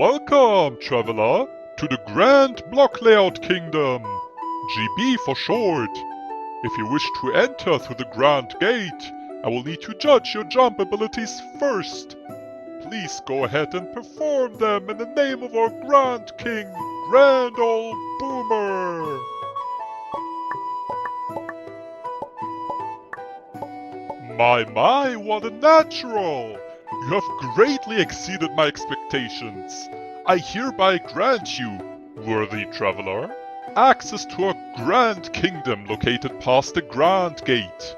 Welcome, traveler, to the Grand Block Layout Kingdom, GB for short. If you wish to enter through the Grand Gate, I will need to judge your jump abilities first. Please go ahead and perform them in the name of our Grand King, Grand Old Boomer. My, what a natural! You have greatly exceeded my expectations. I hereby grant you, worthy traveler, access to a grand kingdom located past the Grand Gate.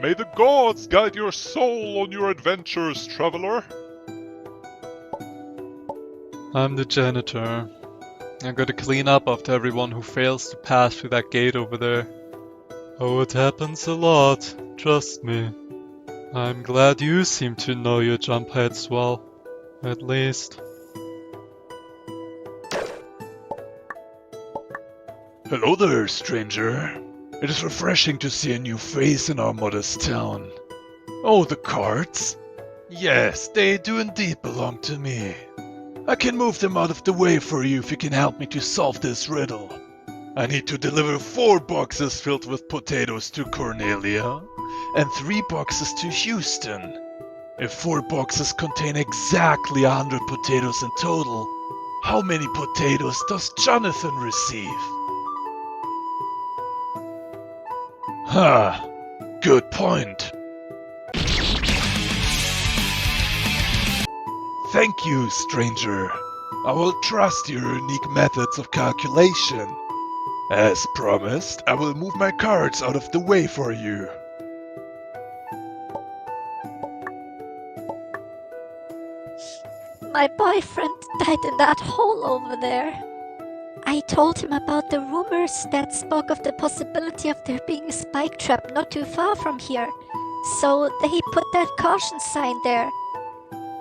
May the gods guide your soul on your adventures, traveler. I'm the janitor. I gotta clean up after everyone who fails to pass through that gate over there. Oh, it happens a lot, trust me. I'm glad you seem to know your jump heights well, at least. Hello there, stranger. It is refreshing to see a new face in our modest town. Oh, the carts? Yes, they do indeed belong to me. I can move them out of the way for you if you can help me to solve this riddle. I need to deliver 4 boxes filled with potatoes to Cornelia, and 3 boxes to Houston. If 4 boxes contain exactly 100 potatoes in total, how many potatoes does Jonathan receive? Huh, good point. Thank you, stranger. I will trust your unique methods of calculation. As promised, I will move my cards out of the way for you. My boyfriend died in that hole over there. I told him about the rumors that spoke of the possibility of there being a spike trap not too far from here, so he put that caution sign there.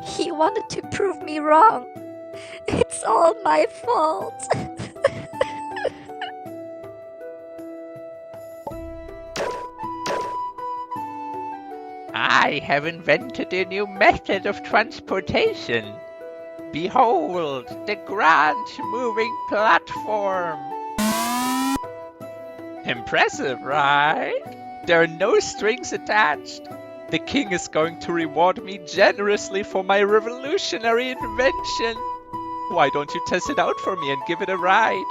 He wanted to prove me wrong. It's all my fault. I have invented a new method of transportation. Behold, the grand moving platform. Impressive, right? There are no strings attached. The king is going to reward me generously for my revolutionary invention. Why don't you test it out for me and give it a ride?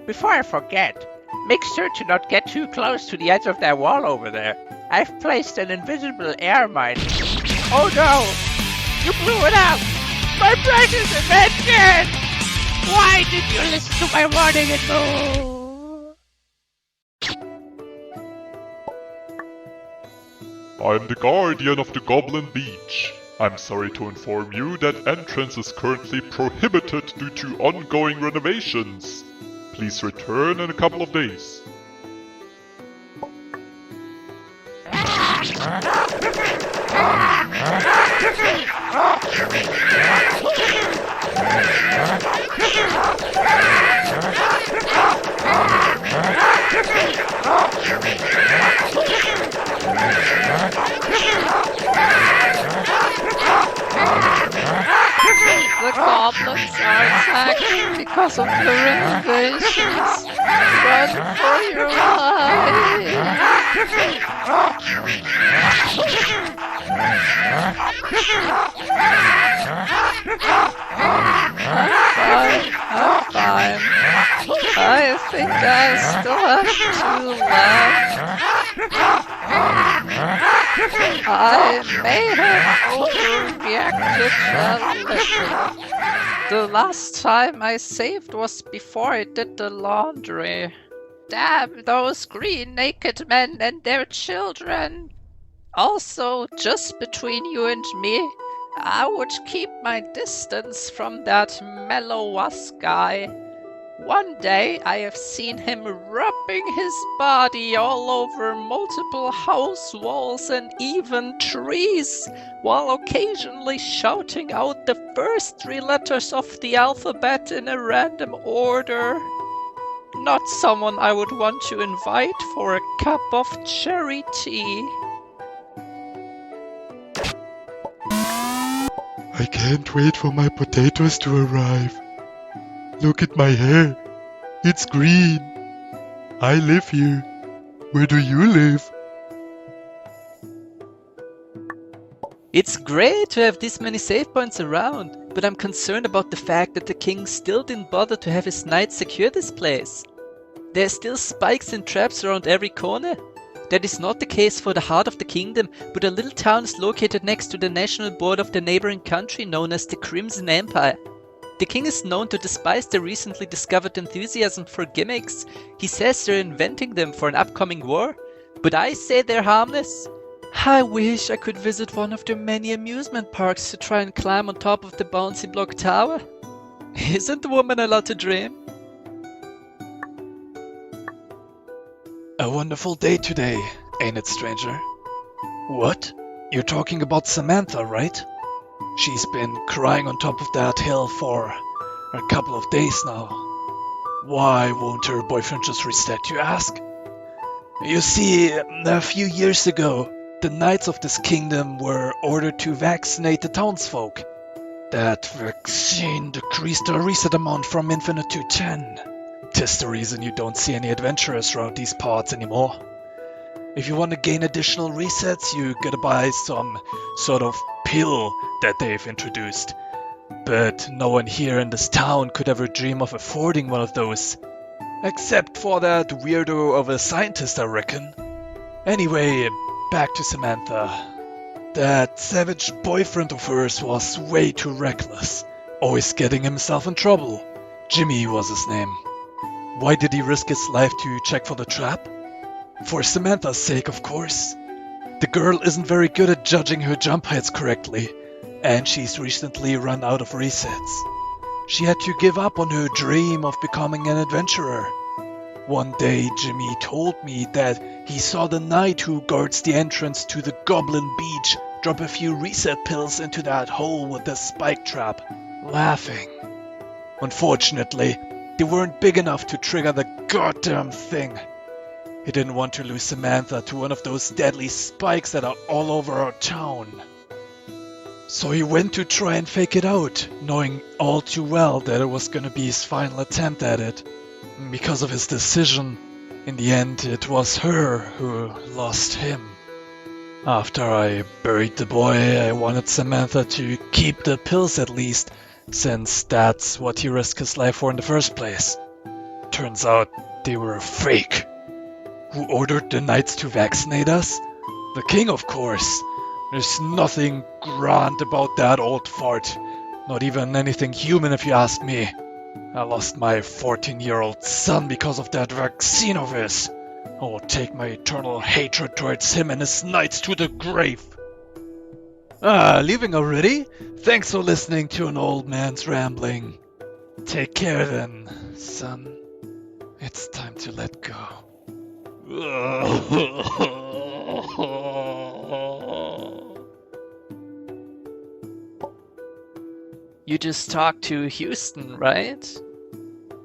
Before I forget, make sure to not get too close to the edge of that wall over there. I've placed an invisible air mine. Oh no! You blew it up! My precious invention! Why did you listen to my warning and move? I'm the guardian of the Goblin Beach. I'm sorry to inform you that entrance is currently prohibited due to ongoing renovations. Please return in a couple of days. The goblins are attacking because of the renovations. Run for your life! I'm fine. I think I still have 2 left. I may have overreacted a little. The last time I saved was before I did the laundry. Damn those green naked men and their children. Also, just between you and me, I would keep my distance from that Mellowas guy. One day I have seen him rubbing his body all over multiple house walls and even trees, while occasionally shouting out the first 3 letters of the alphabet in a random order. Not someone I would want to invite for a cup of cherry tea. I can't wait for my potatoes to arrive. Look at my hair. It's green. I live here. Where do you live? It's great to have this many save points around, but I'm concerned about the fact that the king still didn't bother to have his knights secure this place. There are still spikes and traps around every corner. That is not the case for the heart of the kingdom, but a little town is located next to the national border of the neighboring country known as the Crimson Empire. The king is known to despise the recently discovered enthusiasm for gimmicks. He says they're inventing them for an upcoming war, but I say they're harmless. I wish I could visit one of their many amusement parks to try and climb on top of the bouncy block tower. Isn't a woman allowed to dream? A wonderful day today, ain't it, stranger? What? You're talking about Samantha, right? She's been crying on top of that hill for a couple of days now. Why won't her boyfriend just reset, you ask? You see, a few years ago, the knights of this kingdom were ordered to vaccinate the townsfolk. That vaccine decreased the reset amount from infinite to 10. 'Tis the reason you don't see any adventurers around these parts anymore. If you want to gain additional resets, you gotta buy some sort of pill that they've introduced. But no one here in this town could ever dream of affording one of those. Except for that weirdo of a scientist, I reckon. Anyway, back to Samantha. That savage boyfriend of hers was way too reckless, always getting himself in trouble. Jimmy was his name. Why did he risk his life to check for the trap? For Samantha's sake, of course. The girl isn't very good at judging her jump heights correctly, and she's recently run out of resets. She had to give up on her dream of becoming an adventurer. One day, Jimmy told me that he saw the knight who guards the entrance to the Goblin Beach drop a few reset pills into that hole with the spike trap, laughing. Unfortunately, they weren't big enough to trigger the goddamn thing. He didn't want to lose Samantha to one of those deadly spikes that are all over our town. So he went to try and fake it out, knowing all too well that it was gonna be his final attempt at it. Because of his decision, in the end it was her who lost him. After I buried the boy, I wanted Samantha to keep the pills at least, since that's what he risked his life for in the first place. Turns out they were fake. Who ordered the knights to vaccinate us? The king, of course. There's nothing grand about that old fart. Not even anything human if you ask me. I lost my 14-year-old son because of that vaccine of his. I will take my eternal hatred towards him and his knights to the grave. Leaving already? Thanks for listening to an old man's rambling. Take care then, son. It's time to let go. You just talked to Houston, right?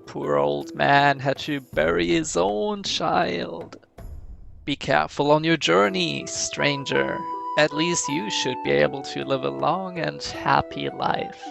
Poor old man had to bury his own child. Be careful on your journey, stranger. At least you should be able to live a long and happy life.